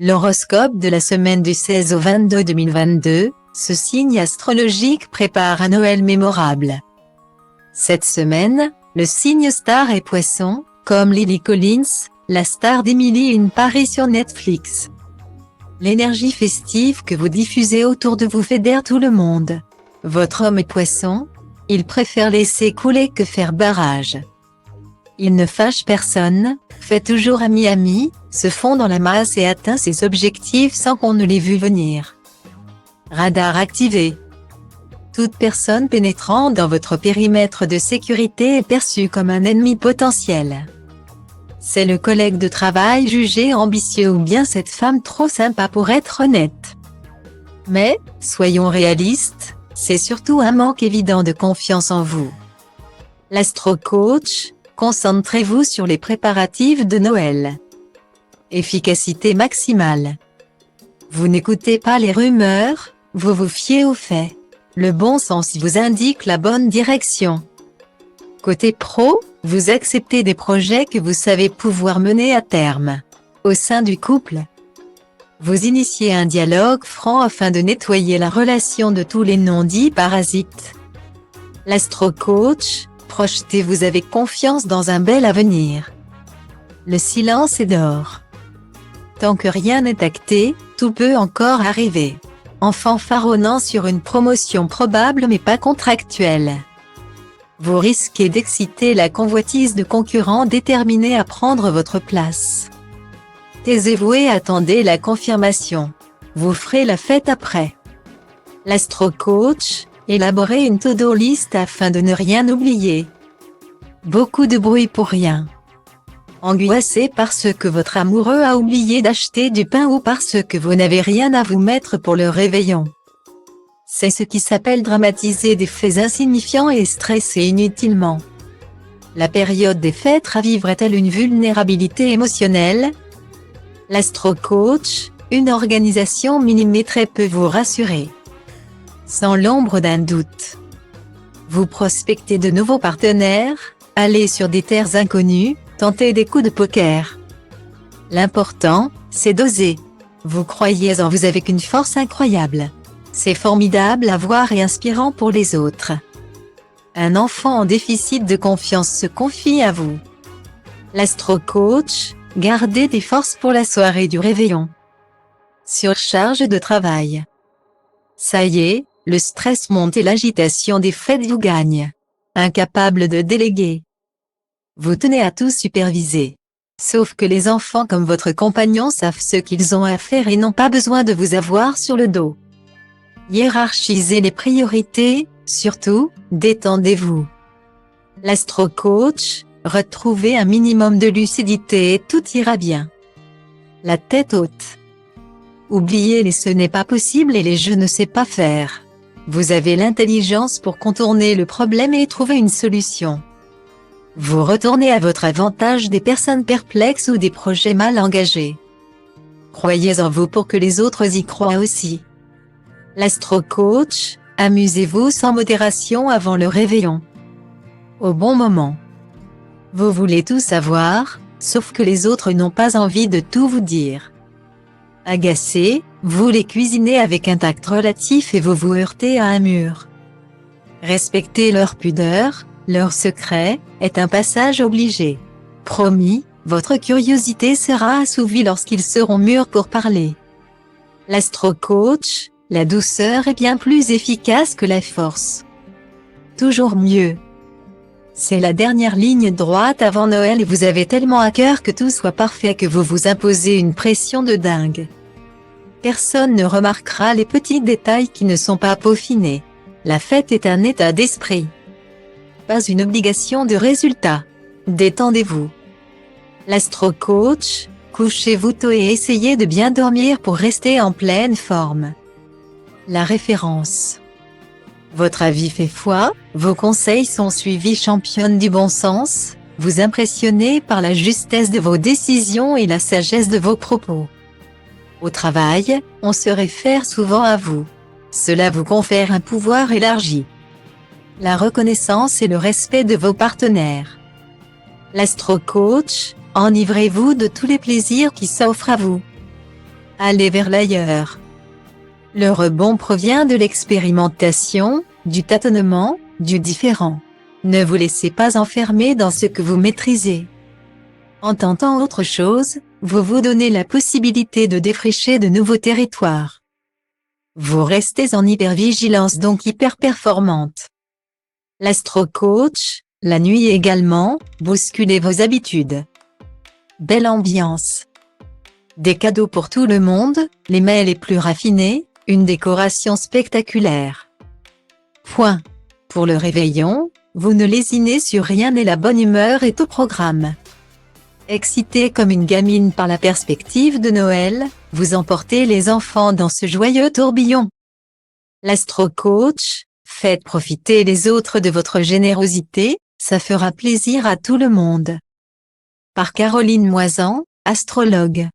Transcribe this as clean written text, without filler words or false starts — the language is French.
L'horoscope de la semaine du 16 au 22 2022, ce signe astrologique prépare un Noël mémorable. Cette semaine, le signe star est Poisson, comme Lily Collins, la star d'Emily in Paris sur Netflix. L'énergie festive que vous diffusez autour de vous fédère tout le monde. Votre homme est Poisson, il préfère laisser couler que faire barrage. Il ne fâche personne, fait toujours ami-ami, se fond dans la masse et atteint ses objectifs sans qu'on ne l'ait vu venir. Radar activé. Toute personne pénétrant dans votre périmètre de sécurité est perçue comme un ennemi potentiel. C'est le collègue de travail jugé ambitieux ou bien cette femme trop sympa pour être honnête. Mais, soyons réalistes, c'est surtout un manque évident de confiance en vous. L'astro-coach, concentrez-vous sur les préparatifs de Noël. Efficacité maximale. Vous n'écoutez pas les rumeurs, vous vous fiez aux faits. Le bon sens vous indique la bonne direction. Côté pro, vous acceptez des projets que vous savez pouvoir mener à terme. Au sein du couple, vous initiez un dialogue franc afin de nettoyer la relation de tous les non-dits parasites. L'astro-coach, projetez-vous avec confiance dans un bel avenir. Le silence est d'or. Tant que rien n'est acté, tout peut encore arriver. Enfant faronnant sur une promotion probable mais pas contractuelle. Vous risquez d'exciter la convoitise de concurrents déterminés à prendre votre place. Taisez-vous et attendez la confirmation. Vous ferez la fête après. L'astro-coach, élaborez une to-do list afin de ne rien oublier. Beaucoup de bruit pour rien. Angoissé parce que votre amoureux a oublié d'acheter du pain ou parce que vous n'avez rien à vous mettre pour le réveillon. C'est ce qui s'appelle dramatiser des faits insignifiants et stresser inutilement. La période des fêtes raviverait-elle une vulnérabilité émotionnelle? L'astro-coach, une organisation millimétrée peut vous rassurer. Sans l'ombre d'un doute. Vous prospectez de nouveaux partenaires, allez sur des terres inconnues, tentez des coups de poker. L'important, c'est d'oser. Vous croyez en vous avec une force incroyable. C'est formidable à voir et inspirant pour les autres. Un enfant en déficit de confiance se confie à vous. L'astro-coach, gardez des forces pour la soirée du réveillon. Surcharge de travail. Ça y est, le stress monte et l'agitation des fêtes vous gagne. Incapable de déléguer. Vous tenez à tout superviser. Sauf que les enfants comme votre compagnon savent ce qu'ils ont à faire et n'ont pas besoin de vous avoir sur le dos. Hiérarchisez les priorités, surtout, détendez-vous. L'astro-coach, retrouvez un minimum de lucidité et tout ira bien. La tête haute. Oubliez les ce n'est pas possible et les je ne sais pas faire. Vous avez l'intelligence pour contourner le problème et trouver une solution. Vous retournez à votre avantage des personnes perplexes ou des projets mal engagés. Croyez en vous pour que les autres y croient aussi. L'astro-coach, amusez-vous sans modération avant le réveillon. Au bon moment. Vous voulez tout savoir, sauf que les autres n'ont pas envie de tout vous dire. Agacé, vous les cuisinez avec un tact relatif et vous vous heurtez à un mur. Respectez leur pudeur, leur secret, est un passage obligé. Promis, votre curiosité sera assouvie lorsqu'ils seront mûrs pour parler. L'astro-coach, la douceur est bien plus efficace que la force. Toujours mieux. C'est la dernière ligne droite avant Noël et vous avez tellement à cœur que tout soit parfait que vous vous imposez une pression de dingue. Personne ne remarquera les petits détails qui ne sont pas peaufinés. La fête est un état d'esprit. Pas une obligation de résultat. Détendez-vous. L'astro-coach, couchez-vous tôt et essayez de bien dormir pour rester en pleine forme. La référence. Votre avis fait foi, vos conseils sont suivis. Championne du bon sens, vous impressionnez par la justesse de vos décisions et la sagesse de vos propos. Au travail, on se réfère souvent à vous. Cela vous confère un pouvoir élargi. La reconnaissance et le respect de vos partenaires. L'astro-coach, enivrez-vous de tous les plaisirs qui s'offrent à vous. Allez vers l'ailleurs. Le rebond provient de l'expérimentation, du tâtonnement, du différent. Ne vous laissez pas enfermer dans ce que vous maîtrisez. En tentant autre chose, vous vous donnez la possibilité de défricher de nouveaux territoires. Vous restez en hypervigilance, donc hyper-performante. L'astro-coach, la nuit également, bousculez vos habitudes. Belle ambiance. Des cadeaux pour tout le monde, les mets les plus raffinés, une décoration spectaculaire. Point. Pour le réveillon, vous ne lésinez sur rien et la bonne humeur est au programme. Excitée comme une gamine par la perspective de Noël, vous emportez les enfants dans ce joyeux tourbillon. L'astro-coach, faites profiter les autres de votre générosité, ça fera plaisir à tout le monde. Par Caroline Moisan, astrologue.